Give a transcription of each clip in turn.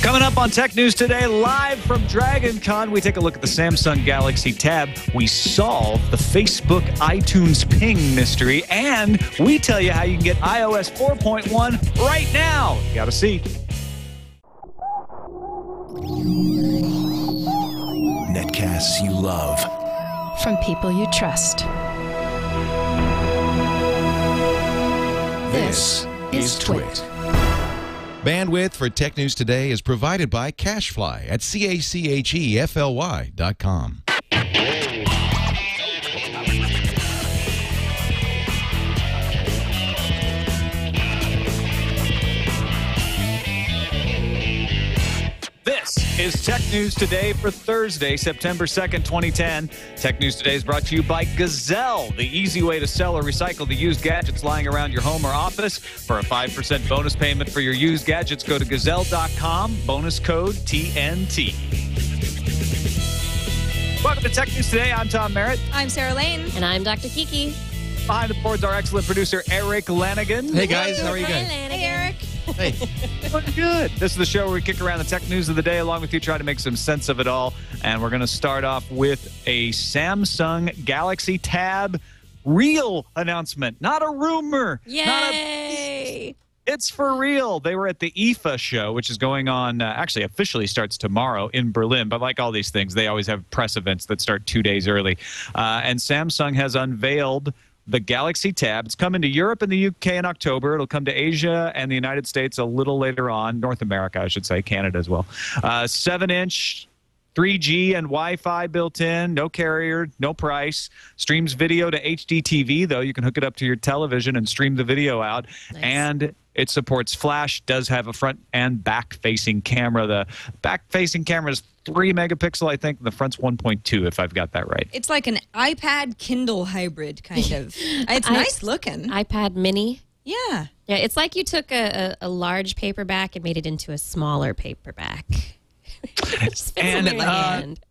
Coming up on Tech News Today, live from Dragon Con, we take a look at the Samsung Galaxy Tab. We solve the Facebook iTunes ping mystery, and we tell you how you can get iOS 4.1 right now. You gotta see. Netcasts you love. From people you trust. This is TWiT. Bandwidth for Tech News Today is provided by Cachefly at CACHEFLY.com. This is Tech News Today for Thursday, September 2nd, 2010. Tech News Today is brought to you by Gazelle, the easy way to sell or recycle the used gadgets lying around your home or office. For a 5% bonus payment for your used gadgets, go to gazelle.com, bonus code TNT. Welcome to Tech News Today. I'm Tom Merritt. I'm Sarah Lane. And I'm Dr. Kiki. Behind the boards, our excellent producer, Erik Lanigan. Hey, guys. How are you guys? Hey, Erik. Hey. Looking good. This is the show where we kick around the tech news of the day along with you, try to make some sense of it all. And we're going to start off with a Samsung Galaxy Tab real announcement, not a rumor. Yay! It's for real. They were at the IFA show, which is going on, actually officially starts tomorrow in Berlin. But like all these things, they always have press events that start 2 days early. And Samsung has unveiled the Galaxy Tab. It's coming to Europe and the UK in October. It'll come to Asia and the United States a little later on. North America, I should say. Canada as well. 7-inch, 3G and Wi-Fi built in. No carrier, no price. Streams video to HD TV, though. You can hook it up to your television and stream the video out. Nice. And it supports flash, does have a front and back-facing camera. The back-facing camera is 3 megapixel, I think. The front's 1.2, if I've got that right. It's like an iPad Kindle hybrid, kind of. It's nice looking. iPad mini. Yeah. Yeah, it's like you took a large paperback and made it into a smaller paperback. Just fits And, in your hand.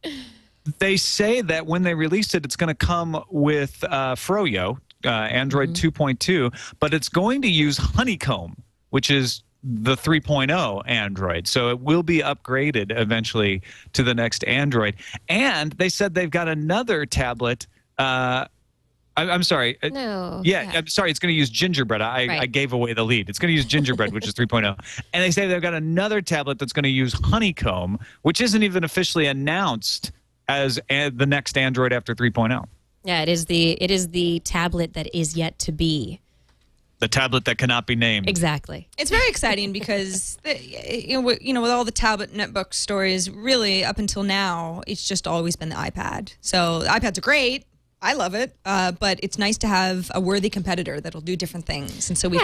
They say that when they released it, it's going to come with Froyo, Android 2.2, but it's going to use Honeycomb, which is the 3.0 Android. So it will be upgraded eventually to the next Android. And they said they've got another tablet. I'm sorry. No. Yeah, I'm sorry. It's going to use Gingerbread. I gave away the lead. It's going to use Gingerbread, which is 3.0. And they say they've got another tablet that's going to use Honeycomb, which isn't even officially announced as the next Android after 3.0. Yeah, it is the tablet that is yet to be. The tablet that cannot be named. Exactly. It's very exciting because, with all the tablet netbook stories, really up until now, it's just always been the iPad. So the iPads are great. I love it, but it's nice to have a worthy competitor that'll do different things. And so we've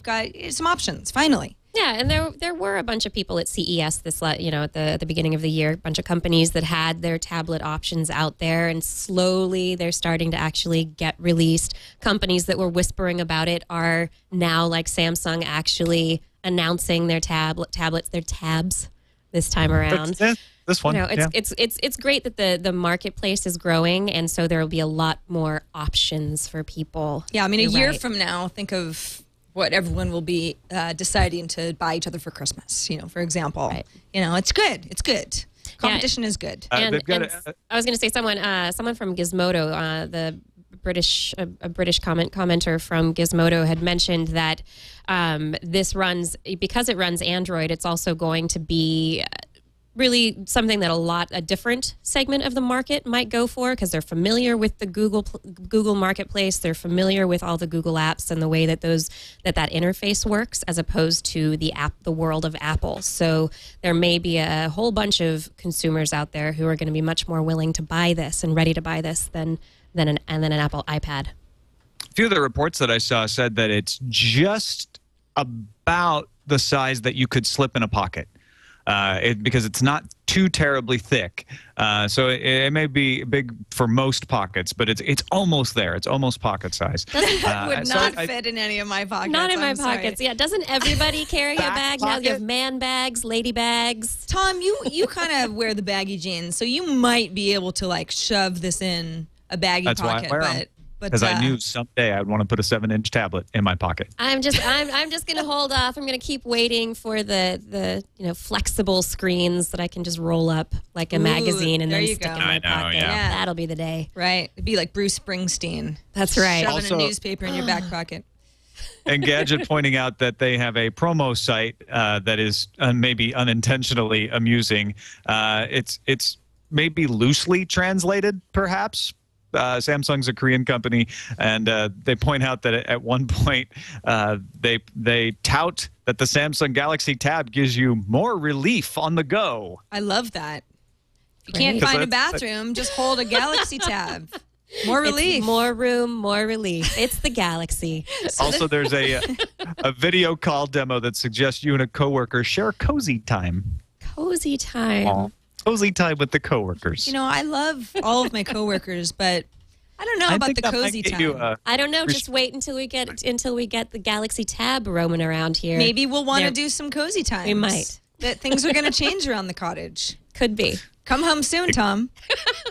got some options finally. Yeah, and there were a bunch of people at CES at the beginning of the year, a bunch of companies that had their tablet options out there, and slowly they're starting to actually get released. Companies that were whispering about it are now, like Samsung, actually announcing their tablets, their tabs this time around. This one. It's great that the marketplace is growing, and so there will be a lot more options for people. Yeah, I mean, a year from now, think of what everyone will be deciding to buy each other for Christmas, for example. Right. It's good. It's good. Competition is good. I was going to say someone from Gizmodo, a British commenter from Gizmodo had mentioned that because it runs Android, it's also going to be really something that a different segment of the market might go for, because they're familiar with the Google marketplace, they're familiar with all the Google apps and the way that that interface works, as opposed to the world of Apple. So there may be a whole bunch of consumers out there who are going to be much more willing to buy this and ready to buy this than an Apple iPad. A few of the reports that I saw said that it's just about the size that you could slip in a pocket. Because it's not too terribly thick, so it may be big for most pockets, but it's almost there. It's almost pocket size. That would not fit in any of my pockets. Not in my pockets. Yeah, doesn't everybody carry a bag now? You have man bags, lady bags. Tom, you kind of wear the baggy jeans, so you might be able to shove this in a baggy pocket, because I knew someday I'd want to put a 7-inch tablet in my pocket. I'm just going to hold off. I'm going to keep waiting for the flexible screens that I can just roll up like a magazine and then stick in my pocket. Yeah. That'll be the day. Right. It'd be like Bruce Springsteen. That's right. Shoving a newspaper in your back pocket. Engadget pointing out that they have a promo site that is maybe unintentionally amusing. It's maybe loosely translated, perhaps. Samsung's a Korean company, and they point out that at one point they tout that the Samsung Galaxy Tab gives you more relief on the go. I love that. If you can't find a bathroom, just hold a Galaxy Tab. More relief. It's more room, more relief. It's the Galaxy. Also, there's a video call demo that suggests you and a coworker share cozy time. Cozy time. Aww. Cozy time with the coworkers. I love all of my coworkers, but I don't know about the cozy time. I don't know. Just wait until we get the Galaxy Tab roaming around here. Maybe we'll want to do some cozy times. We might. That things are going to change around the cottage. Could be. Come home soon, Tom.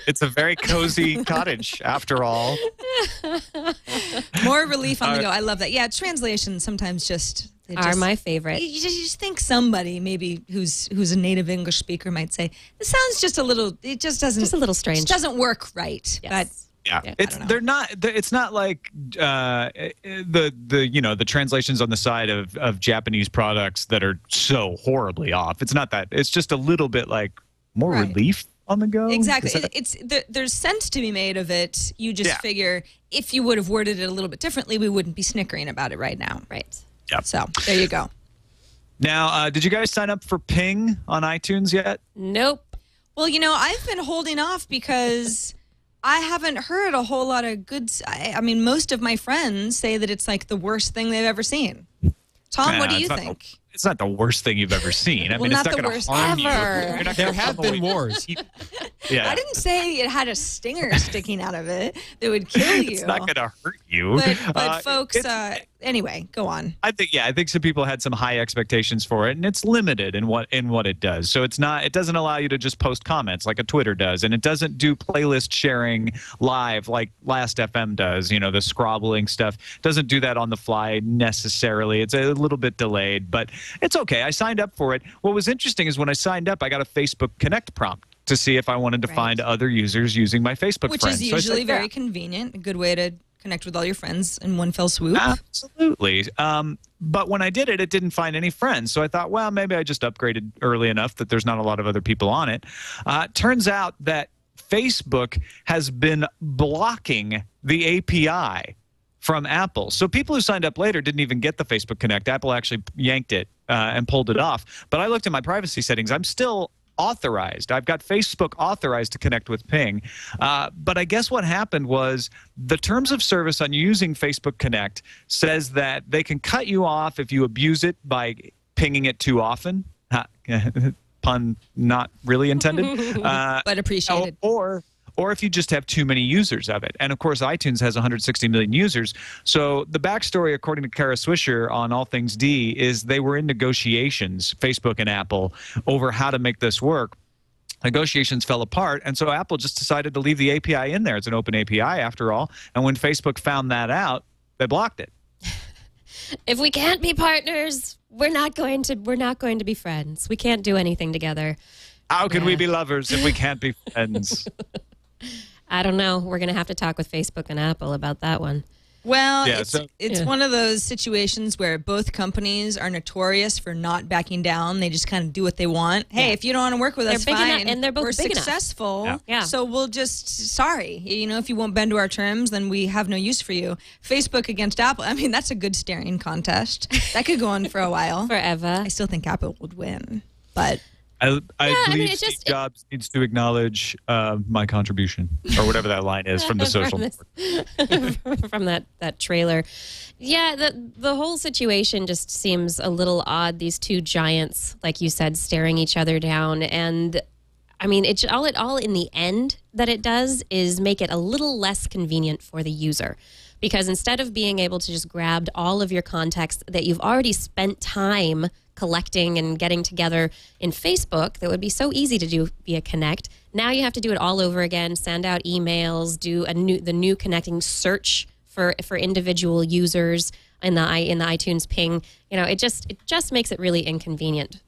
It's a very cozy cottage, after all. More relief on the go. I love that. Yeah, translations sometimes are my favorite. You just think somebody maybe who's a native English speaker might say, this sounds just a little, it just doesn't. Just a little strange. It doesn't work right. Yes. But yeah, it's not like the translations on the side of Japanese products that are so horribly off. It's not that. It's just a little bit like more relief on the go. Exactly. There's sense to be made of it. You just figure if you would have worded it a little bit differently, we wouldn't be snickering about it right now. Right. Yep. So there you go. Now, did you guys sign up for Ping on iTunes yet? Nope. Well, I've been holding off because I haven't heard a whole lot of good. I mean, most of my friends say that it's like the worst thing they've ever seen. Tom, what do you think? It's not the worst thing you've ever seen. I mean, not it's not the going worst to harm ever. you. There have been wars. Yeah. I didn't say it had a stinger sticking out of it that would kill you. It's not going to hurt you. But folks, anyway, go on. I think some people had some high expectations for it, and it's limited in what it does. So it doesn't allow you to just post comments like a Twitter does, and it doesn't do playlist sharing live like Last FM does. The scrobbling stuff doesn't do that on the fly necessarily. It's a little bit delayed, but it's okay. I signed up for it. What was interesting is when I signed up, I got a Facebook Connect prompt to see if I wanted to find other users using my Facebook Which friends. is usually very convenient, a good way to connect with all your friends in one fell swoop. Absolutely. But when I did it, it didn't find any friends. So I thought, well, maybe I just upgraded early enough that there's not a lot of other people on it. Turns out that Facebook has been blocking the API from Apple. So people who signed up later didn't even get the Facebook Connect. Apple actually yanked it and pulled it off. But I looked at my privacy settings. I'm still authorized. I've got Facebook authorized to connect with Ping. But I guess what happened was the terms of service on using Facebook Connect says that they can cut you off if you abuse it by pinging it too often. Pun not really intended. But appreciated. Or if you just have too many users of it. And, of course, iTunes has 160 million users. So the backstory, according to Kara Swisher on All Things D, is they were in negotiations, Facebook and Apple, over how to make this work. Negotiations fell apart, and so Apple just decided to leave the API in there. It's an open API, after all. And when Facebook found that out, they blocked it. If we can't be partners, we're not going to be friends. We can't do anything together. How can we be lovers if we can't be friends? I don't know. We're going to have to talk with Facebook and Apple about that one. Well, it's one of those situations where both companies are notorious for not backing down. They just kind of do what they want. Hey, if you don't want to work with us, big fine. enough, and they're both We're big successful. enough. Yeah. So we'll just, sorry. If you won't bend to our terms, then we have no use for you. Facebook against Apple. I mean, that's a good staring contest. That could go on for a while. Forever. I still think Apple would win. But I believe Steve Jobs needs to acknowledge my contribution, or whatever that line is from the social network. From that trailer. Yeah, the whole situation just seems a little odd. These two giants, like you said, staring each other down. And, I mean, all in the end that it does is make it a little less convenient for the user. Because instead of being able to just grab all of your contacts that you've already spent time collecting and getting together in Facebook that would be so easy to do via Connect. Now you have to do it all over again, send out emails, do the new connecting search for individual users in the iTunes ping. It just makes it really inconvenient.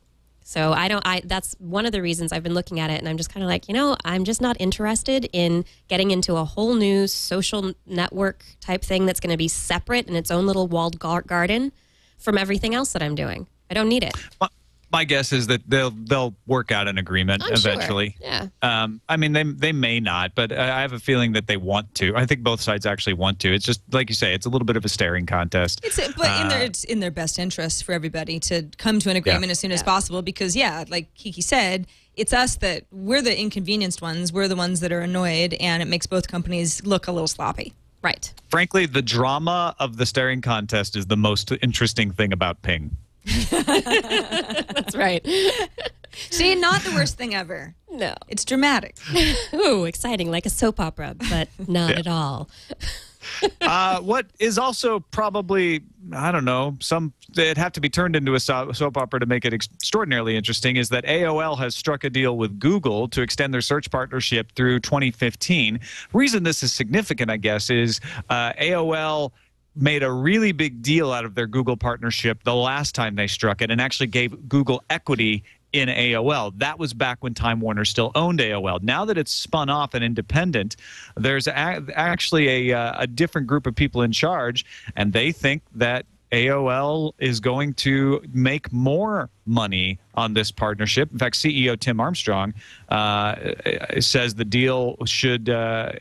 So that's one of the reasons I've been looking at it, and I'm just kind of like, I'm just not interested in getting into a whole new social network type thing that's going to be separate in its own little walled garden from everything else that I'm doing. I don't need it. My guess is that they'll work out an agreement eventually. Sure. Yeah. I mean, they may not, but I have a feeling that they want to. I think both sides actually want to. It's just like you say, it's a little bit of a staring contest. It's in their best interest for everybody to come to an agreement as soon as possible, because like Kiki said, it's us that we're the inconvenienced ones. We're the ones that are annoyed, and it makes both companies look a little sloppy. Right. Frankly, the drama of the staring contest is the most interesting thing about Ping. That's right. See, not the worst thing ever. No. It's dramatic. Ooh, exciting, like a soap opera, but not at all. What is also probably, I don't know, it'd have to be turned into a soap opera to make it extraordinarily interesting, is that AOL has struck a deal with Google to extend their search partnership through 2015. Reason this is significant, I guess, is AOL made a really big deal out of their Google partnership the last time they struck it, and actually gave Google equity in AOL. That was back when Time Warner still owned AOL. Now that it's spun off and independent, there's actually a different group of people in charge, and they think that AOL is going to make more money on this partnership. In fact, CEO Tim Armstrong says the deal should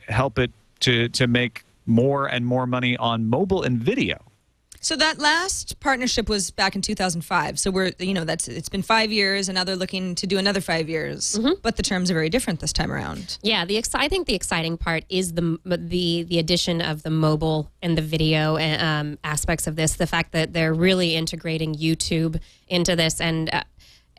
help it to make more and more money on mobile and video. So that last partnership was back in 2005. So it's been 5 years, and now they're looking to do another 5 years. Mm-hmm. But the terms are very different this time around. Yeah, I think the exciting part is the addition of the mobile and the video aspects of this. The fact that they're really integrating YouTube into this, and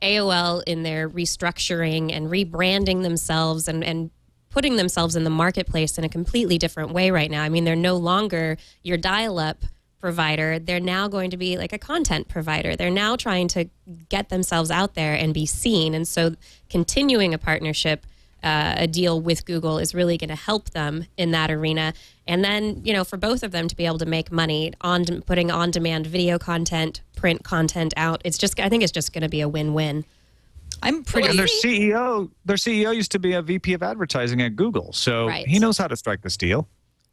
AOL in their restructuring and rebranding themselves and putting themselves in the marketplace in a completely different way right now. I mean, they're no longer your dial-up provider. They're now going to be like a content provider. They're now trying to get themselves out there and be seen. And so continuing a partnership, a deal with Google is really going to help them in that arena. And then, for both of them to be able to make money on putting on-demand video content, print content out, I think it's just going to be a win-win. I'm pretty. And their CEO used to be a VP of advertising at Google, so he knows how to strike this deal.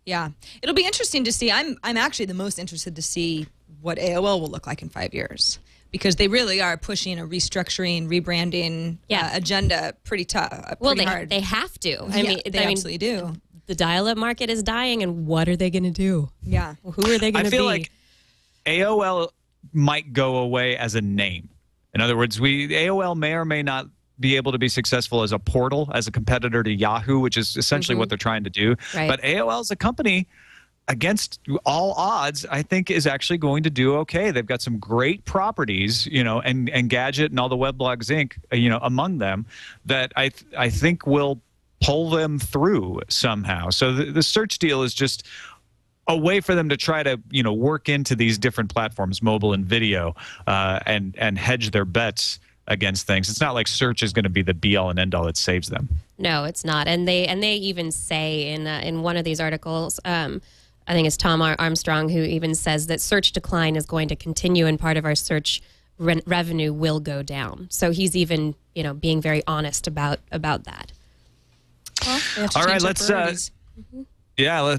Yeah, it'll be interesting to see. I'm actually the most interested to see what AOL will look like in 5 years, because they really are pushing a restructuring, rebranding agenda pretty tough. Hard. They have to. They absolutely do. The dial-up market is dying, and what are they going to do? Yeah, who are they going to be? I feel like AOL might go away as a name. In other words, AOL may or may not be able to be successful as a portal, as a competitor to Yahoo, which is essentially what they're trying to do. Right. But AOL as a company, against all odds, I think is actually going to do okay. They've got some great properties, and Gadget and all the Weblogs Inc., among them, that I think will pull them through somehow. So the search deal is just a way for them to try to, work into these different platforms, mobile and video, and hedge their bets against things. It's not like search is going to be the be all and end all that saves them. No, it's not. And they even say in one of these articles, I think it's Tom Armstrong who even says that search decline is going to continue, and part of our search revenue will go down. So he's even, being very honest about that. Well, all right, let's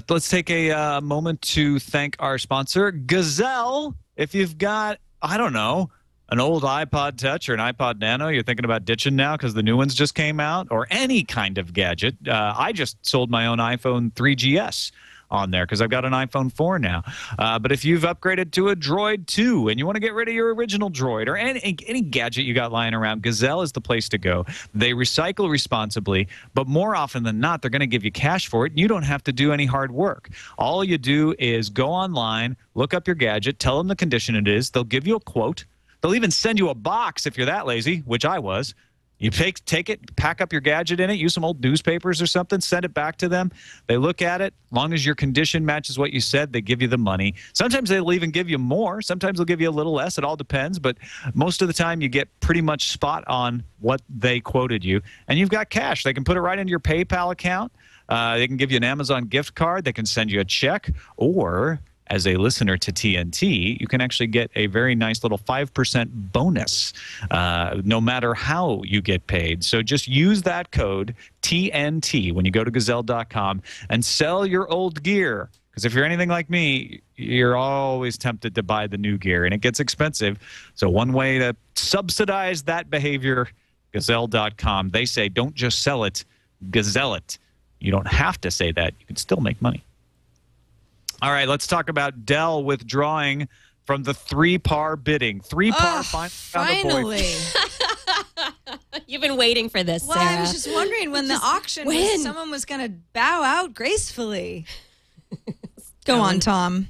let's take a moment to thank our sponsor, Gazelle. If you've got, I don't know, an old iPod Touch or an iPod Nano you're thinking about ditching now because the new ones just came out, or any kind of gadget. I just sold my own iPhone 3GS on there because I've got an iPhone 4 now. But if you've upgraded to a Droid 2 and you want to get rid of your original Droid or any gadget you got lying around, Gazelle is the place to go. They recycle responsibly, but more often than not, they're going to give you cash for it. And you don't have to do any hard work. All you do is go online, look up your gadget, tell them the condition it is. They'll give you a quote. They'll even send you a box if you're that lazy, which I was. You take it, pack up your gadget in it, use some old newspapers or something, send it back to them. They look at it. As long as your condition matches what you said, they give you the money. Sometimes they'll even give you more. Sometimes they'll give you a little less. It all depends. But most of the time, you get pretty much spot on what they quoted you. And you've got cash. They can put it right into your PayPal account. They can give you an Amazon gift card. They can send you a check. Or, as a listener to TNT, you can actually get a very nice little 5% bonus no matter how you get paid. So just use that code TNT when you go to gazelle.com and sell your old gear. Because if you're anything like me, you're always tempted to buy the new gear, and it gets expensive. So one way to subsidize that behavior, gazelle.com. They say don't just sell it, gazelle it. You don't have to say that. You can still make money. All right, let's talk about Dell withdrawing from the 3-par bidding. 3-par finally. You've been waiting for this, Well, Sarah. I was just wondering when the auction was, someone was going to bow out gracefully. Go on, Tom.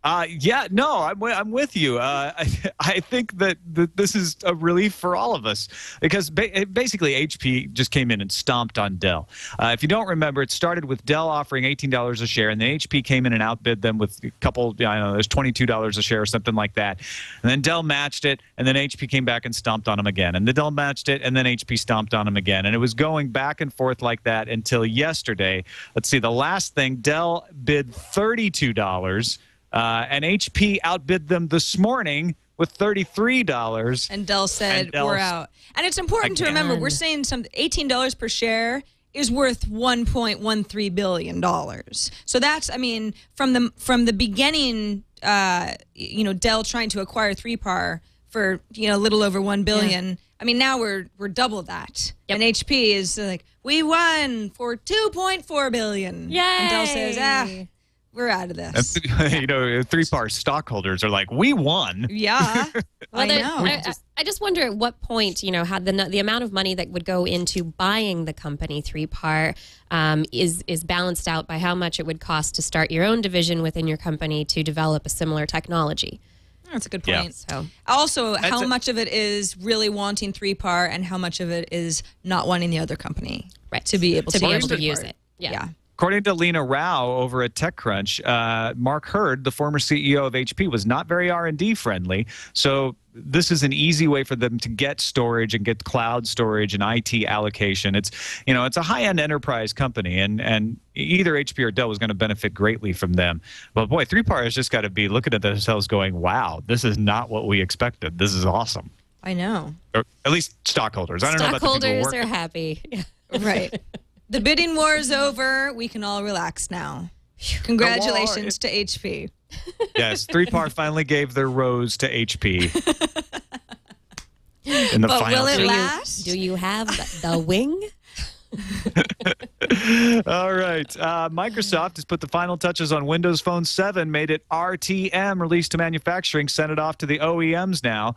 Yeah, no, I'm with you. I think that this is a relief for all of us because basically HP just came in and stomped on Dell. If you don't remember, it started with Dell offering $18 a share, and then HP came in and outbid them with a couple, I don't know, there's $22 a share or something like that. And then Dell matched it, and then HP came back and stomped on them again. And then Dell matched it, and then HP stomped on them again. And it was going back and forth like that until yesterday. Let's see, the last thing, Dell bid $32. And HP outbid them this morning with $33. And Dell said, we're out. And it's important to remember, we're saying $18 per share is worth $1.13 billion. So that's, I mean, from the beginning, Dell trying to acquire 3-par for, a little over $1 billion. Yeah. I mean, now we're double that. Yep. And HP is like, we won for $2.4 billion. Yay! And Dell says, we're out of this. 3-par stockholders are like, we won. Yeah, I know. I just wonder at what point, how the amount of money that would go into buying the company 3-par is balanced out by how much it would cost to start your own division within your company to develop a similar technology. That's a good point. Yeah. So also, how much of it is really wanting 3-par and how much of it is not wanting the other company to be able to use it. Yeah. According to Lena Rao over at TechCrunch, Mark Hurd, the former CEO of HP, was not very R&D friendly. So this is an easy way for them to get storage and get cloud storage and IT allocation. It's a high-end enterprise company, and either HP or Dell was going to benefit greatly from them. But boy, 3-par has just got to be looking at themselves going, wow, this is not what we expected. This is awesome. I know. Or at least stockholders. I don't know about the people Stockholders working. are happy. Right. The bidding war is over. We can all relax now. Congratulations to HP. Yes, 3-par finally gave their rose to HP. In the but final will it series. last? Do you have the wing? All right. Microsoft has put the final touches on Windows Phone 7, made it RTM, released to manufacturing, sent it off to the OEMs now.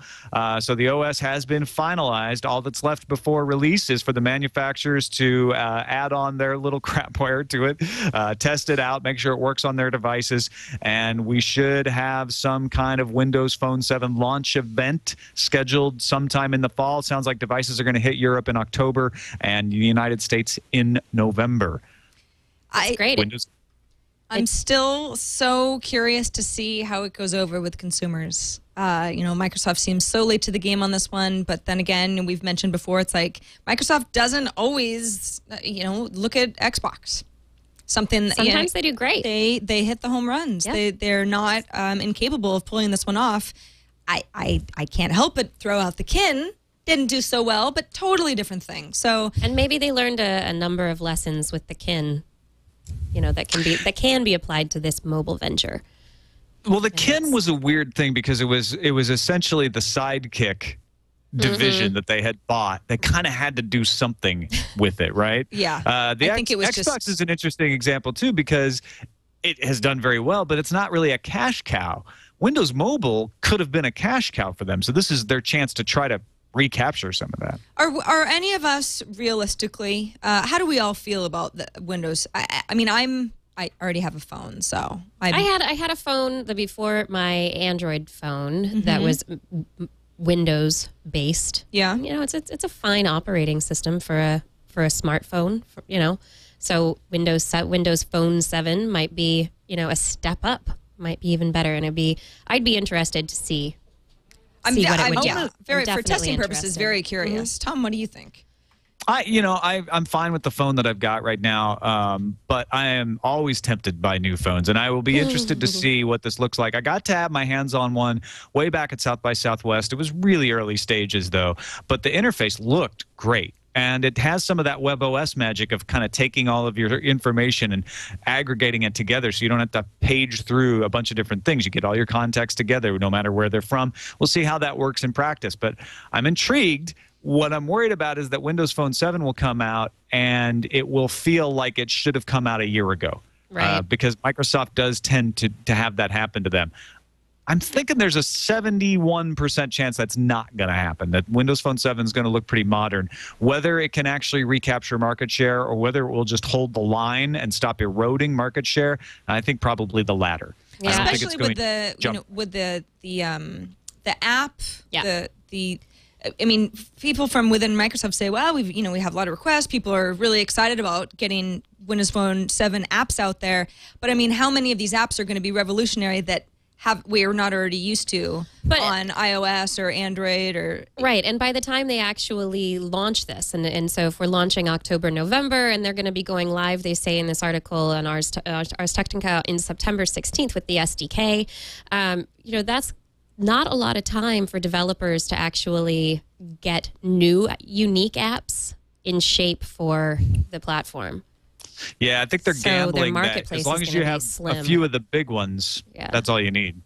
So the OS has been finalized. All that's left before release is for the manufacturers to add on their little crapware to it, test it out, make sure it works on their devices, and we should have some kind of Windows Phone 7 launch event scheduled sometime in the fall. Sounds like devices are going to hit Europe in October and the United States in November. That's great. I'm still so curious to see how it goes over with consumers. Microsoft seems so late to the game on this one, but then again, we've mentioned before, it's like Microsoft doesn't always, look at Xbox. Sometimes they do great. They hit the home runs. Yeah. They're not incapable of pulling this one off. I can't help but throw out the kin. Didn't do so well, but totally different thing. So, and maybe they learned a number of lessons with the kin, that can be applied to this mobile venture. Well, the kin was a weird thing because it was essentially the Sidekick division that they had bought. They kind of had to do something with it, right? Yeah. I think it was Xbox is an interesting example too because it has done very well, but it's not really a cash cow. Windows Mobile could have been a cash cow for them, so this is their chance to try to recapture some of that. Are any of us realistically? How do we all feel about the Windows? I already have a phone, so I had a phone before my Android phone that was Windows based. Yeah. You know, it's a fine operating system for a smartphone. You know, so Windows Phone 7 might be, you know, a step up. Might be even better, and I'd be interested to see what it would do. Yeah, for testing purposes, very curious. Tom, what do you think? I'm fine with the phone that I've got right now, but I am always tempted by new phones, and I will be interested to see what this looks like. I got to have my hands on one way back at South by Southwest. It was really early stages, though, but the interface looked great. And it has some of that WebOS magic of kind of taking all of your information and aggregating it together so you don't have to page through a bunch of different things. You get all your contacts together no matter where they're from. We'll see how that works in practice. But I'm intrigued. What I'm worried about is that Windows Phone 7 will come out and it will feel like it should have come out a year ago. Right. Because Microsoft does tend to have that happen to them. I'm thinking there's a 71% chance that's not going to happen, that Windows Phone 7 is going to look pretty modern. Whether it can actually recapture market share or whether it will just hold the line and stop eroding market share, I think probably the latter. Yeah. Especially with the app, I mean, people from within Microsoft say, well, we have a lot of requests. People are really excited about getting Windows Phone 7 apps out there. But I mean, how many of these apps are going to be revolutionary that we are not already used to on iOS or Android or right? And by the time they actually launch this, and so if we're launching October, November, and they're going to be going live, they say in this article on Ars Technica in September 16th with the SDK, you know, that's not a lot of time for developers to actually get new, unique apps in shape for the platform. Yeah, I think they're gambling that as long as you have a few of the big ones, that's all you need.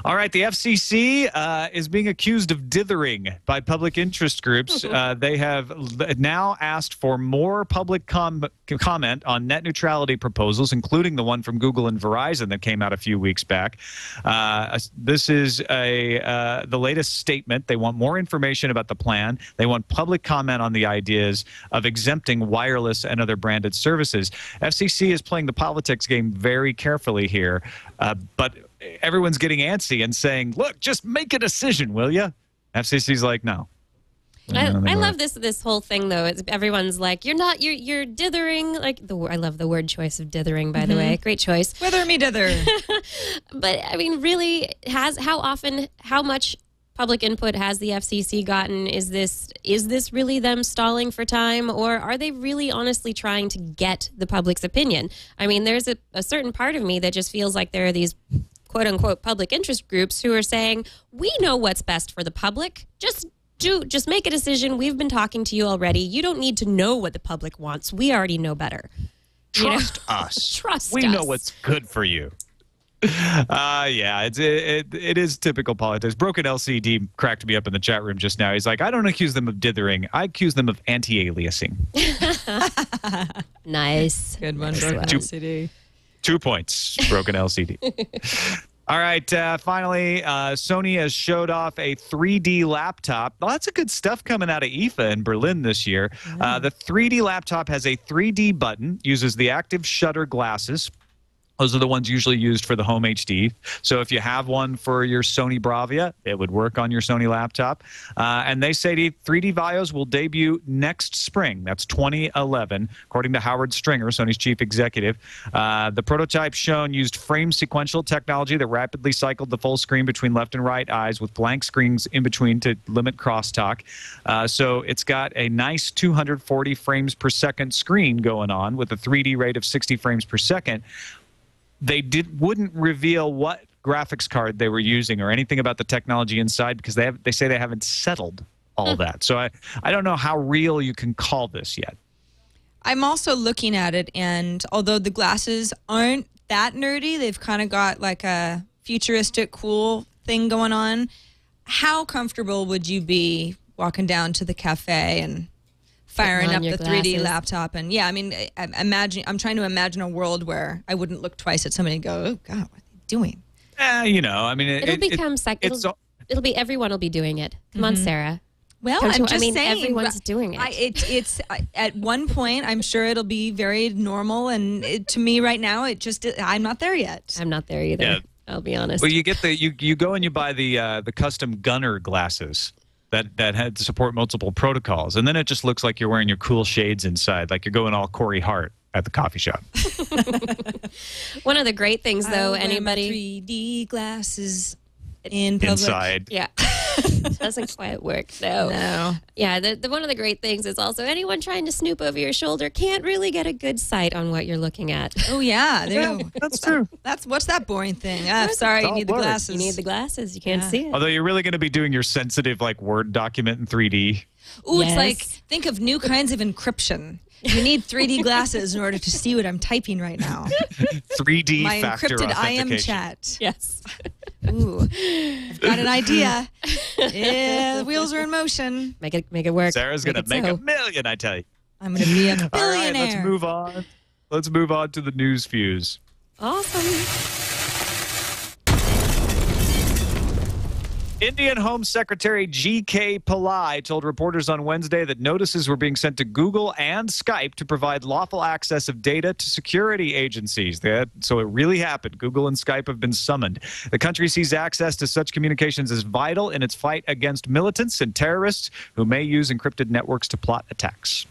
All right, the FCC is being accused of dithering by public interest groups. They have now asked for more public comment on net neutrality proposals, including the one from Google and Verizon that came out a few weeks back. This is the latest statement. They want more information about the plan. They want public comment on the ideas of exempting wireless and other branded services. FCC is playing the politics game very carefully here, but everyone's getting antsy and saying, look, just make a decision, will you? FCC's like, no. I love this whole thing, though. Everyone's like, you're dithering. Like, I love the word choice of dithering, by the way. Great choice. Wither me dither. But, I mean, really, how much public input has the FCC gotten? Is this really them stalling for time, or are they really honestly trying to get the public's opinion? I mean, there's a certain part of me that just feels like there are these quote-unquote public interest groups who are saying, we know what's best for the public. Just make a decision. We've been talking to you already. You don't need to know what the public wants. We already know better. Trust us. Trust us. We know what's good for you. It is typical politics. Broken LCD cracked me up in the chat room just now. He's like, I don't accuse them of dithering. I accuse them of anti-aliasing. Nice. Good one, Broken LCD. 2 points, Broken LCD. All right, finally, Sony has showed off a 3D laptop. Lots of good stuff coming out of IFA in Berlin this year. The 3D laptop has a 3D button, uses the active shutter glasses. Those are the ones usually used for the home HD. So if you have one for your Sony Bravia, it would work on your Sony laptop. And they say the 3D Vios will debut next spring. That's 2011, according to Howard Stringer, Sony's chief executive. The prototype shown used frame sequential technology that rapidly cycled the full screen between left and right eyes with blank screens in between to limit crosstalk. So it's got a nice 240 frames per second screen going on with a 3D rate of 60 frames per second. They wouldn't reveal what graphics card they were using or anything about the technology inside because they say they haven't settled all that. So I don't know how real you can call this yet. I'm also looking at it, and although the glasses aren't that nerdy, they've kind of got like a futuristic, cool thing going on. How comfortable would you be walking down to the cafe and firing up the 3D laptop? And yeah, I mean, I'm trying to imagine a world where I wouldn't look twice at somebody and go, oh God, what are they doing? I mean, it'll be everyone will be doing it. Come on, Sarah. Well, I'm just saying, everyone's doing it. It's at one point, I'm sure it'll be very normal, and to me right now, I'm not there yet. I'm not there either. Yeah. I'll be honest. Well, you get you go and you buy the custom gunner glasses that had to support multiple protocols, and then it just looks like you're wearing your cool shades inside, like you're going all Corey Hart at the coffee shop. One of the great things, though, I wear my anybody 3D glasses in public. Inside. Yeah. Doesn't quite work, though. No. Yeah, the one of the great things is also anyone trying to snoop over your shoulder can't really get a good sight on what you're looking at. Oh yeah, there you go. That's true. What's that boring thing? Sorry, you all need the blurred. glasses. You need the glasses. You can't Yeah. see it. Although you're really going to be doing your sensitive like Word document in 3D. Ooh, Yes. it's like, think of new kinds of encryption. You need 3D glasses in order to see what I'm typing right now. 3D My factor encrypted IM authentication. chat. Yes. Ooh, I've got an idea. Yeah, the wheels are in motion. Make it work. Sarah's going to make $1 million, I tell you. I'm going to be a All right, billionaire. let's move on. Let's move on to the news fuse. Awesome. Indian Home Secretary G.K. Pillai told reporters on Wednesday that notices were being sent to Google and Skype to provide lawful access of data to security agencies. So it really happened. Google and Skype have been summoned. The country sees access to such communications as vital in its fight against militants and terrorists who may use encrypted networks to plot attacks.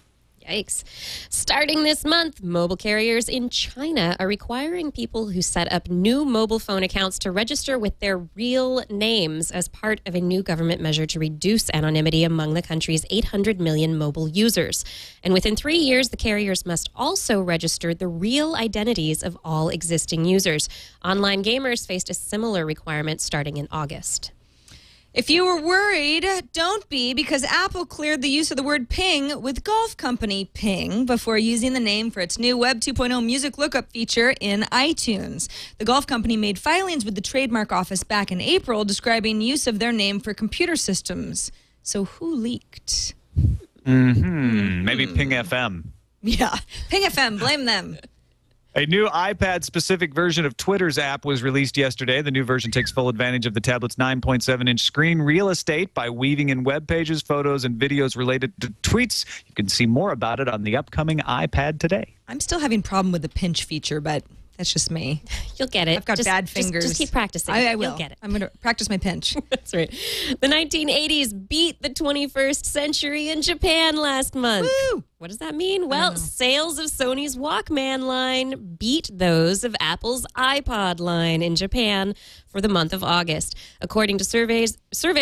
Yikes. Starting this month, mobile carriers in China are requiring people who set up new mobile phone accounts to register with their real names as part of a new government measure to reduce anonymity among the country's 800 million mobile users. And within 3 years, the carriers must also register the real identities of all existing users. Online gamers faced a similar requirement starting in August. If you were worried, don't be, because Apple cleared the use of the word ping with golf company Ping before using the name for its new Web 2.0 music lookup feature in iTunes. The golf company made filings with the trademark office back in April describing use of their name for computer systems. So who leaked? Maybe Ping FM. Yeah, Ping FM, blame them. A new iPad-specific version of Twitter's app was released yesterday. The new version takes full advantage of the tablet's 9.7-inch screen real estate by weaving in web pages, photos, and videos related to tweets. You can see more about it on the upcoming iPad today. I'm still having a problem with the pinch feature, but that's just me. You'll get it. I've got bad fingers. Just keep practicing. I will. You'll get it. I'm going to practice my pinch. That's right. The 1980s beat the 21st century in Japan last month. Woo! What does that mean? Well, sales of Sony's Walkman line beat those of Apple's iPod line in Japan for the month of August. According to survey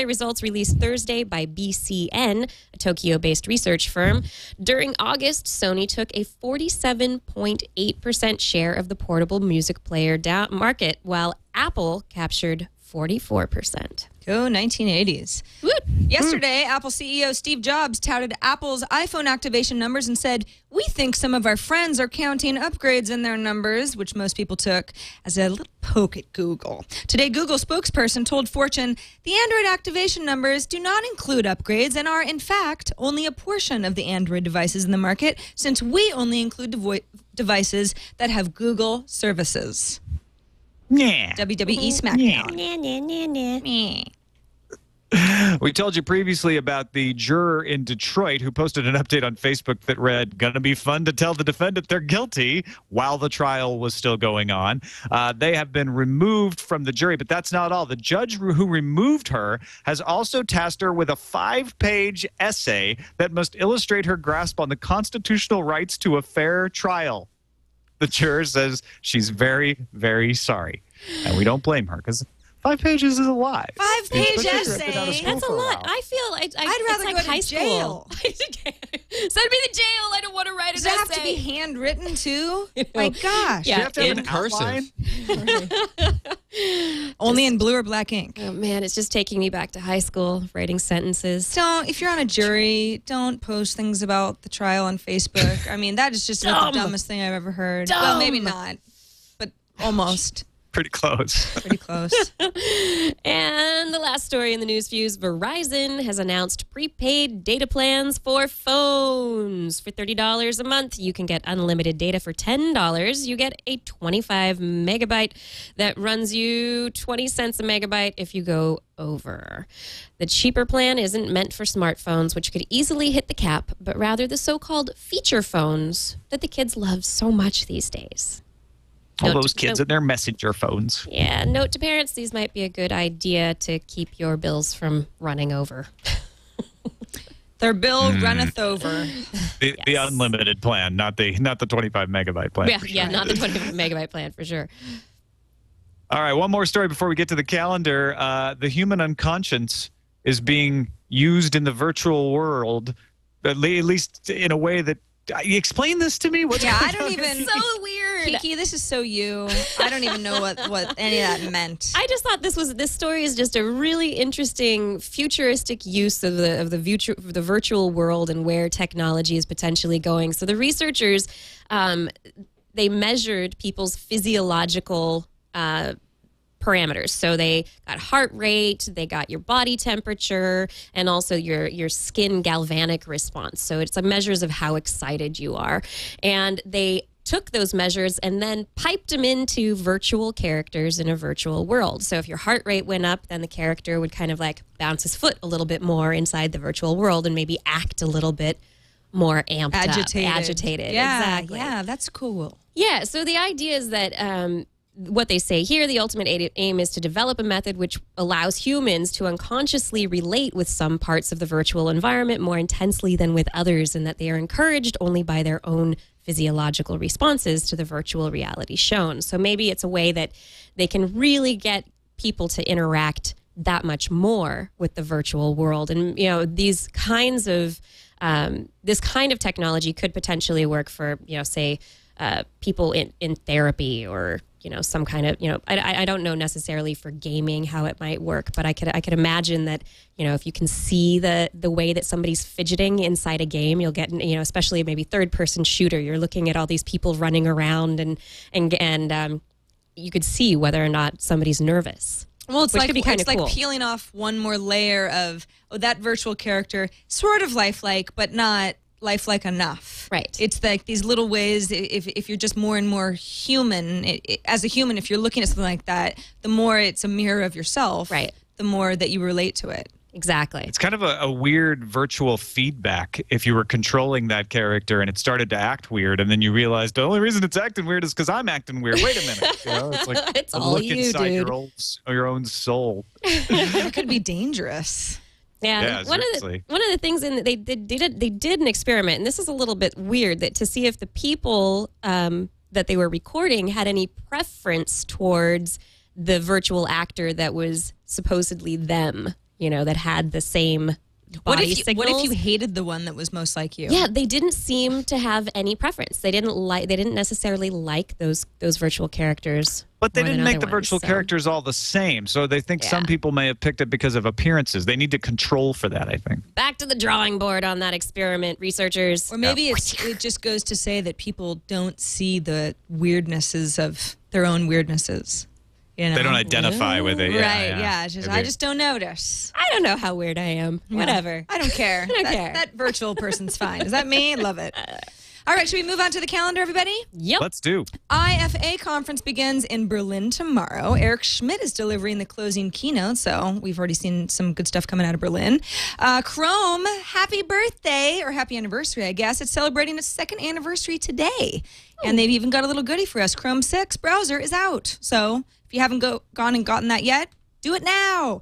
results released Thursday by BCN, a Tokyo-based research firm, during August, Sony took a 47.8% share of the portable music player market, while Apple captured 44%. Go 1980s. Woot! Yesterday, Apple CEO Steve Jobs touted Apple's iPhone activation numbers and said, "We think some of our friends are counting upgrades in their numbers," which most people took as a little poke at Google. Today, Google spokesperson told Fortune, "The Android activation numbers do not include upgrades and are, in fact, only a portion of the Android devices in the market, since we only include devices that have Google services." Yeah. WWE SmackDown. Meh. We told you previously about the juror in Detroit who posted an update on Facebook that read, "Gonna be fun to tell the defendant they're guilty," while the trial was still going on. They have been removed from the jury, but that's not all. The judge who removed her has also tasked her with a 5-page essay that must illustrate her grasp on the constitutional rights to a fair trial. The juror says she's very, very sorry. And we don't blame her because 5 pages is a lot. 5-page Especially if you've been out of essay. school That's a for lot. while. I feel I'd it's rather like go to high jail. school. Send me to jail. I don't want to write Does an it have to be essay. handwritten too? You know. My gosh. Yeah, You have to have in an cursive. outline. Only in blue or black ink. Oh man, it's just taking me back to high school, writing sentences. Don't, if you're on a jury, don't post things about the trial on Facebook. I mean, that is just like the Dumb. dumbest thing I've ever heard. Dumb. Well, maybe not, but almost. Pretty close. Pretty close. And the last story in the news fuse, Verizon has announced prepaid data plans for phones. For $30 a month, you can get unlimited data. For $10, you get a 25 megabyte that runs you 20 cents a megabyte if you go over. The cheaper plan isn't meant for smartphones, which could easily hit the cap, but rather the so-called feature phones that the kids love so much these days. All those kids and their messenger phones. Yeah, note to parents, these might be a good idea to keep your bills from running over. Their bill runneth over. The unlimited plan, not the 25 megabyte plan. Yeah, not the 25 megabyte plan for sure. All right, one more story before we get to the calendar. The human unconscious is being used in the virtual world, at least in a way that. Explain this to me. What's I don't even. So weird. Kiki, this is so you. I don't even know what any of that meant. I just thought this story is just a really interesting futuristic use of the virtual world and where technology is potentially going. So the researchers, they measured people's physiological parameters. So they got heart rate, they got your body temperature, and also your skin galvanic response. So it's measures of how excited you are. And they took those measures and then piped them into virtual characters in a virtual world. So if your heart rate went up, then the character would kind of like bounce his foot a little bit more inside the virtual world and maybe act a little bit more amped up. Agitated. Yeah, Exactly. Yeah, that's cool. Yeah, so the idea is that what they say here, the ultimate aim is to develop a method which allows humans to unconsciously relate with some parts of the virtual environment more intensely than with others, and that they are encouraged only by their own physiological responses to the virtual reality shown. So maybe it's a way that they can really get people to interact that much more with the virtual world. And, these kinds of, this kind of technology could potentially work for, say, people in therapy or, some kind of, I don't know necessarily for gaming how it might work, but I could imagine that, if you can see the way that somebody's fidgeting inside a game, you'll get, especially maybe third person shooter, you're looking at all these people running around and you could see whether or not somebody's nervous. Well, it's could be kind of cool. like peeling off one more layer of, that virtual character, sort of lifelike, but not lifelike enough. Right. It's like these little ways, if you're just more and more human, as a human, if you're looking at something like that, the more it's a mirror of yourself, right, the more that you relate to it. Exactly. It's kind of a weird virtual feedback if you were controlling that character and it started to act weird, and then you realized the only reason it's acting weird is because I'm acting weird. Wait a minute. It's like it's a all look you, inside dude. your own soul. It could be dangerous. Yeah, one of the things they did an experiment, and this is a little bit weird, that to see if the people that they were recording had any preference towards the virtual actor that was supposedly them, that had the same body signals. What if you hated the one that was most like you? Yeah, they didn't seem to have any preference. They didn't necessarily like those virtual characters. But they didn't make the virtual characters all the same. So they think some people may have picked it because of appearances. They need to control for that, I think. Back to the drawing board on that experiment, researchers. Or maybe it just goes to say that people don't see the weirdnesses of their own weirdnesses. They don't identify with it. Yeah, I just don't notice. I don't know how weird I am. Whatever. I don't care. I don't care. That virtual person's fine. Is that me? Love it. All right, should we move on to the calendar, everybody? Yep. Let's do. IFA conference begins in Berlin tomorrow. Erik Schmidt is delivering the closing keynote, so we've already seen some good stuff coming out of Berlin. Chrome, happy birthday, or happy anniversary, I guess. It's celebrating its second anniversary today. And they've even got a little goodie for us. Chrome 6 browser is out. So if you haven't gone and gotten that yet, do it now.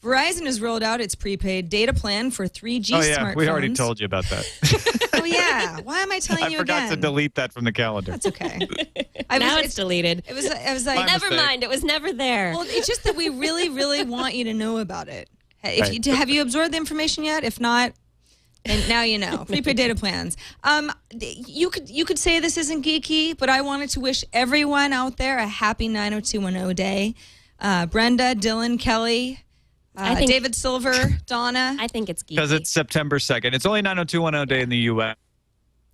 Verizon has rolled out its prepaid data plan for 3G smartphones. We already told you about that. Oh, yeah. Why am I telling you again? I forgot to delete that from the calendar. That's okay. Now it's deleted. It was like, never mind. It was never there. Well, it's just that we really, really want you to know about it. Have you absorbed the information yet? If not, and now you know. Prepaid data plans. You could say this isn't geeky, but I wanted to wish everyone out there a happy 90210 day. Brenda, Dylan, Kelly, David Silver, Donna. I think it's geeky. Because it's September 2nd. It's only 90210 day in the U.S.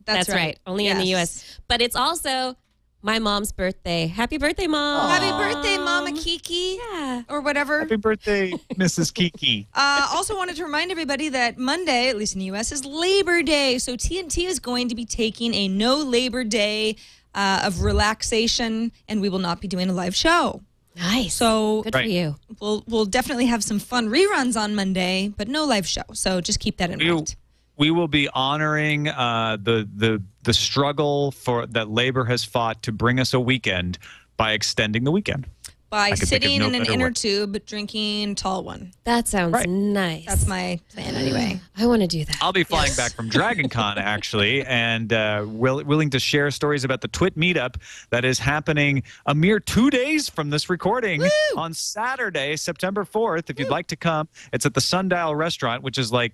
That's right. Only in the U.S. But it's also my mom's birthday. Happy birthday, Mom. Happy birthday, Mama Kiki. Yeah. Or whatever. Happy birthday, Mrs. Kiki. Also wanted to remind everybody that Monday, at least in the U.S., is Labor Day. So TNT is going to be taking a no Labor Day of relaxation, and we will not be doing a live show. Nice. So good for you. We'll definitely have some fun reruns on Monday, but no live show. So just keep that in mind. We will be honoring the struggle that labor has fought to bring us a weekend, by extending the weekend. By sitting in an inner way. tube, drinking tall one. That sounds nice. That's my plan anyway. I want to do that. I'll be flying back from Dragon Con, actually, and willing to share stories about the TWiT meetup that is happening a mere 2 days from this recording on Saturday, September 4th. If you'd like to come, it's at the Sundial Restaurant, which is like,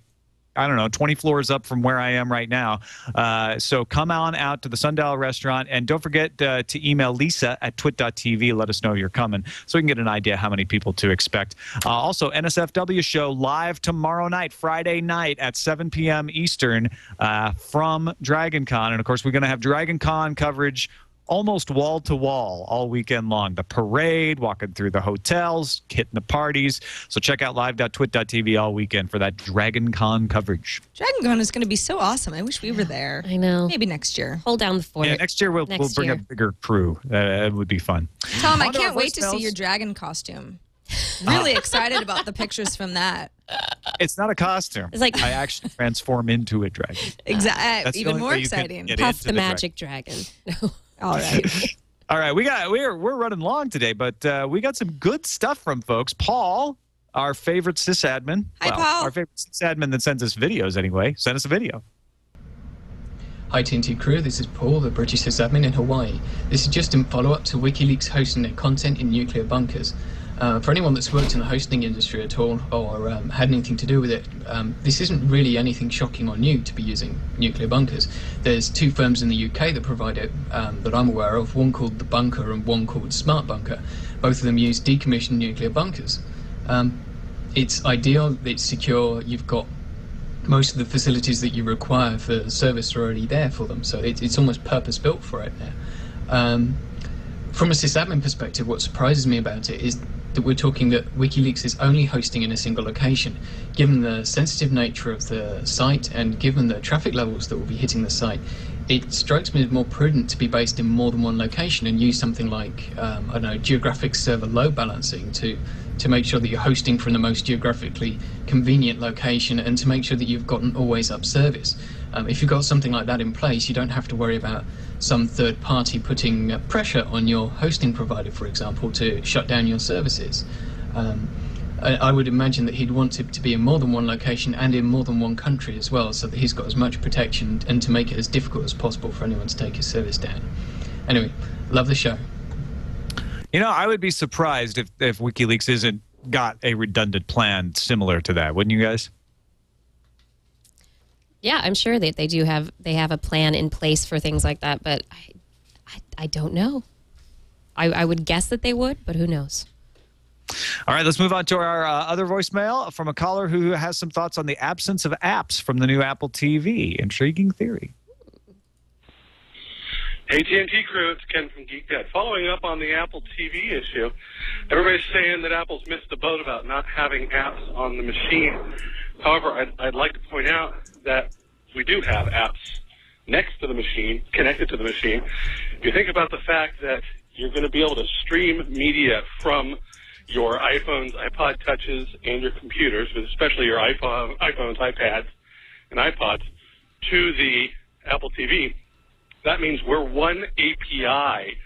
I don't know, 20 floors up from where I am right now. So come on out to the Sundial Restaurant. And don't forget to email Lisa at twit.tv. Let us know you're coming so we can get an idea how many people to expect. Also, NSFW show live tomorrow night, Friday night at 7 p.m. Eastern from Dragon Con. And, of course, we're going to have Dragon Con coverage almost wall to wall all weekend long. The parade, walking through the hotels, hitting the parties. So check out live.twit.tv all weekend for that Dragon Con coverage. Dragon Con is going to be so awesome. I wish we were there. I know. Maybe next year. Hold down the fort. Yeah, next year we'll bring a bigger crew. It would be fun. Tom, I can't wait to see your dragon costume. Really excited about the pictures from that. It's not a costume. It's like I actually transform into a dragon. Exactly. Even more exciting. Puff the magic dragon. No. All right. All right, we're running long today, but we got some good stuff from folks. Paul, our favorite sysadmin. Hi, Paul. Our favorite sysadmin that sends us videos anyway. Send us a video. Hi TNT crew, this is Paul, the British sysadmin in Hawaii. This is just in follow-up to WikiLeaks hosting their content in nuclear bunkers. For anyone that's worked in the hosting industry at all or had anything to do with it, this isn't really anything shocking or new to be using nuclear bunkers. There's two firms in the UK that provide it that I'm aware of, one called The Bunker and one called Smart Bunker. Both of them use decommissioned nuclear bunkers. It's ideal, it's secure, you've got most of the facilities that you require for service are already there for them, so it's almost purpose-built for it now. From a sysadmin perspective, what surprises me about it is that we're talking that WikiLeaks is only hosting in a single location. Given the sensitive nature of the site and given the traffic levels that will be hitting the site, it strikes me as more prudent to be based in more than one location and use something like, I don't know, geographic server load balancing to make sure that you're hosting from the most geographically convenient location and to make sure that you've got an always up service. If you've got something like that in place, you don't have to worry about some third party putting pressure on your hosting provider, for example, to shut down your services. I would imagine that he'd want it to be in more than one location and in more than one country as well, so that he's got as much protection and to make it as difficult as possible for anyone to take his service down. Anyway, love the show. You know, I would be surprised if WikiLeaks isn't got a redundant plan similar to that, wouldn't you guys? Yeah, I'm sure that they have a plan in place for things like that, but I don't know. I would guess that they would, but who knows? All right, let's move on to our other voicemail from a caller who has some thoughts on the absence of apps from the new Apple TV. Intriguing theory. Hey, TNT crew, it's Ken from Geek Dad. Following up on the Apple TV issue, everybody's saying that Apple's missed the boat about not having apps on the machine. However, I'd like to point out that we do have apps next to the machine, connected to the machine. If you think about the fact that you're going to be able to stream media from your iPhones, iPod Touches, and your computers, but especially your iPhones, iPads, and iPods, to the Apple TV, that means we're one API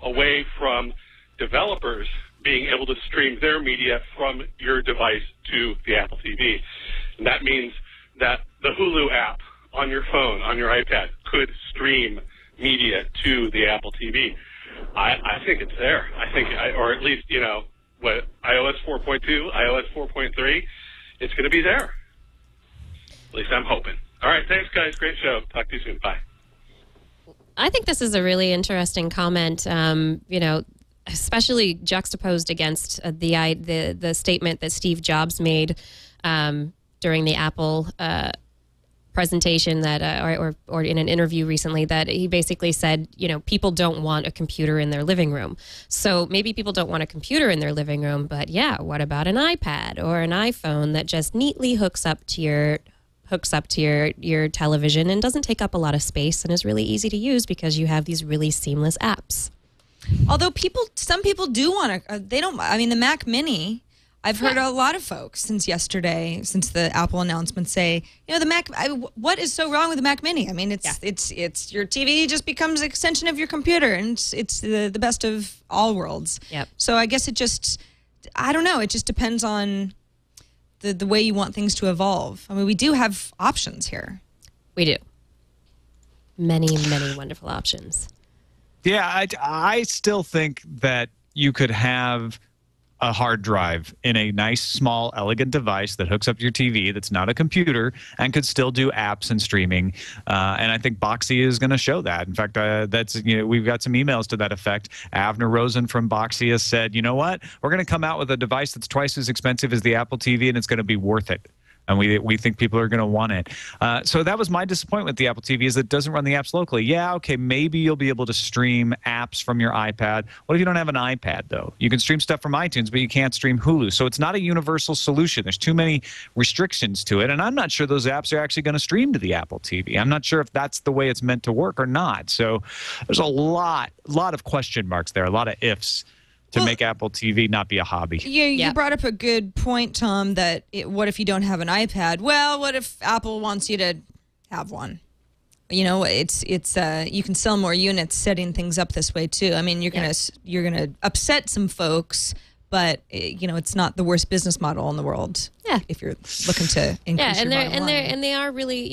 away from developers being able to stream their media from your device to the Apple TV. And that means that the Hulu app on your phone, on your iPad, could stream media to the Apple TV. I think it's there. I think, or at least, you know, what, iOS 4.2, iOS 4.3, it's going to be there. At least I'm hoping. All right, thanks, guys. Great show. Talk to you soon. Bye. I think this is a really interesting comment, you know, especially juxtaposed against the statement that Steve Jobs made during the Apple presentation that, or in an interview recently, that he basically said, you know, people don't want a computer in their living room. So maybe people don't want a computer in their living room, but yeah, what about an iPad or an iPhone that just neatly hooks up to your television and doesn't take up a lot of space and is really easy to use because you have these really seamless apps? Although some people do want to, they don't, I mean, the Mac Mini, I've heard a lot of folks since yesterday, since the Apple announcement, say, the Mac. What is so wrong with the Mac Mini? I mean, it's your TV just becomes an extension of your computer, and it's the best of all worlds. Yep. So I guess I don't know. It just depends on the way you want things to evolve. I mean, we do have options here. We do. Many, many wonderful options. Yeah, I still think that you could have a hard drive in a nice, small, elegant device that hooks up to your TV that's not a computer and could still do apps and streaming. And I think Boxee is going to show that. In fact, we've got some emails to that effect. Avner Rosen from Boxee has said, you know what? We're going to come out with a device that's twice as expensive as the Apple TV, and it's going to be worth it. And we think people are going to want it. So that was my disappointment with the Apple TV, is it doesn't run the apps locally. Yeah, okay, maybe you'll be able to stream apps from your iPad. What if you don't have an iPad, though? You can stream stuff from iTunes, but you can't stream Hulu. So it's not a universal solution. There's too many restrictions to it, and I'm not sure those apps are actually going to stream to the Apple TV. I'm not sure if that's the way it's meant to work or not. So there's a lot of question marks there, a lot of ifs to make Apple TV not be a hobby. You brought up a good point, Tom, that what if you don't have an iPad? Well, what if Apple wants you to have one? It's you can sell more units setting things up this way too. I mean, you're gonna upset some folks, but it's not the worst business model in the world. Yeah, if you're looking to increase your bottom line. And they are really,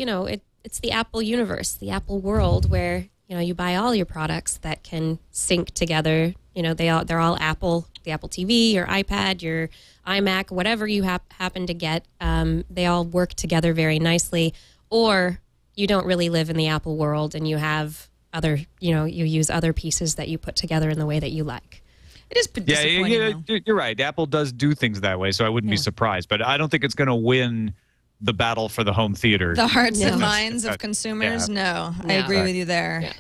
it's the Apple universe, the Apple world where you buy all your products that can sync together. They're all Apple, the Apple TV, your iPad, your iMac, whatever you happen to get. They all work together very nicely. Or you don't really live in the Apple world and you have other, you use other pieces that you put together in the way that you like. It is disappointing. Yeah, you're right. Apple does do things that way, so I wouldn't be surprised. But I don't think it's going to win the battle for the home theater. The hearts and minds of consumers? No, I agree with you there. Yeah.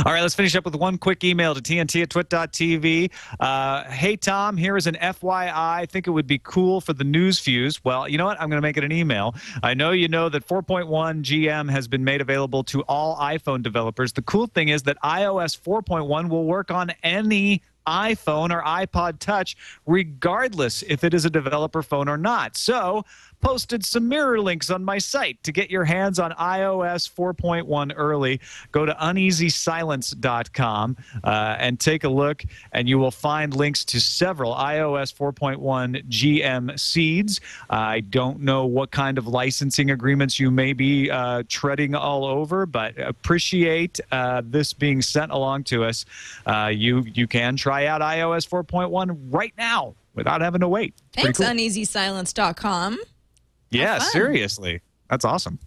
All right, let's finish up with one quick email to TNT@twit.tv. Hey, Tom, here is an FYI. I think it would be cool for the news fuse. Well, you know what? I'm going to make it an email. I know you know that 4.1 GM has been made available to all iPhone developers. The cool thing is that iOS 4.1 will work on any iPhone or iPod Touch, regardless if it is a developer phone or not. So, posted some mirror links on my site to get your hands on iOS 4.1 early. Go to uneasysilence.com and take a look, and you will find links to several iOS 4.1 GM seeds. I don't know what kind of licensing agreements you may be treading all over, but appreciate this being sent along to us. You can try out iOS 4.1 right now without having to wait. Thanks, cool. uneasysilence.com. Yeah, seriously. That's awesome.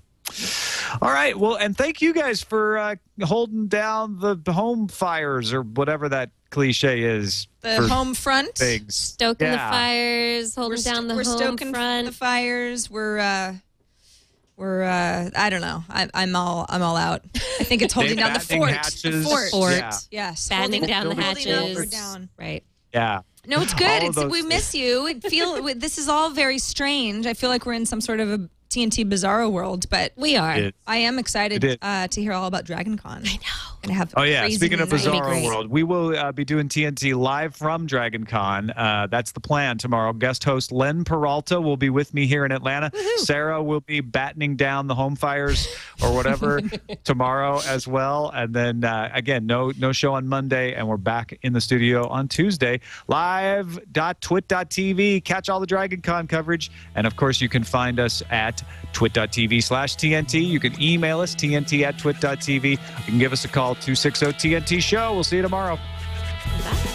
All right. Well, and thank you guys for holding down the home fires or whatever that cliche is. The home front. Things. Stoking the fires, holding down the home front. We're stoking the fires. We're I don't know. I'm all out. I think it's holding down the fort. Hatches. The fort. Fort. Yes. Battening down the hatches. Down. Right. Yeah. No, it's good. We miss you. This is all very strange. I feel like we're in some sort of a TNT Bizarro world, but we are. I am excited to hear all about DragonCon. I know. And have Speaking of Bizarro world, we will be doing TNT live from DragonCon. That's the plan tomorrow. Guest host Len Peralta will be with me here in Atlanta. Woohoo. Sarah will be battening down the home fires or whatever tomorrow as well. And then again, no show on Monday, and we're back in the studio on Tuesday. Live.twit.tv. Catch all the DragonCon coverage, and of course, you can find us at twit.tv/TNT. You can email us, TNT@twit.tv. You can give us a call, 260-TNT-SHOW. We'll see you tomorrow. Bye.